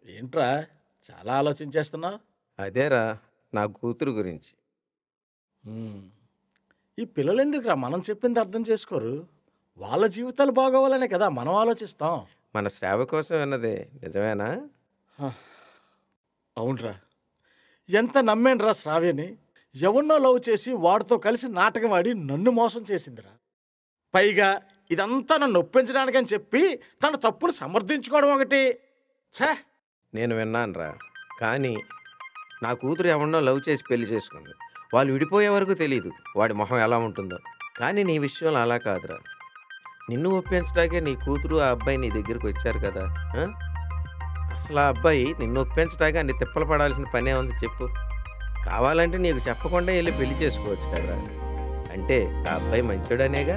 ఏంట్రా చాలా ఆలోచించేస్తున్నావు? అదేరా నా కూతురు గురించి. హ్మ్. ఈ పిల్లలెందుకురా మనం చెప్పింది అర్థం చేసుకోరు? వాళ్ళ జీవితాలు బాగోవాలనే కదా మనం ఆలోచిస్తాం. మన సేవ కోసం విన్నది నిజమేనా? అవునురా. ఎంత నమ్మానురా శ్రావ్యని. ఎవరినో లవ్ చేసి వాడితో కలిసి నాటకం ఆడి నన్ను మోసం చేసిందిరా. పైగా ఇదంతా నన్ను ఒప్పించడానికని చెప్పి తన తప్పును సమర్థించుకోవడం ఒకటి. ఛే! నేను విన్నానురా. కానీ నా కూతురు ఎవరినో లవ్ చేసి పెళ్లి చేసుకుంది. వాళ్ళు విడిపోయే వరకు తెలీదు వాడి మొహం ఎలా ఉంటుందో. కానీ నీ విషయంలో అలా కాదురా. నిన్ను ఒప్పించడానికే నీ కూతురు ఆ అబ్బాయి నీ దగ్గరికి వచ్చారు కదా. ఆ? అసలు ఆ అబ్బాయి నిన్ను ఒప్పించడానికి అన్ని తిప్పలు పడాల్సిన పనే ఉంది చెప్పు. కావాలంటే నీకు చెప్పకుండా వెళ్ళి పెళ్లి చేసుకోవచ్చు కదరా. అంటే ఆ అబ్బాయి మంచోడనేగా.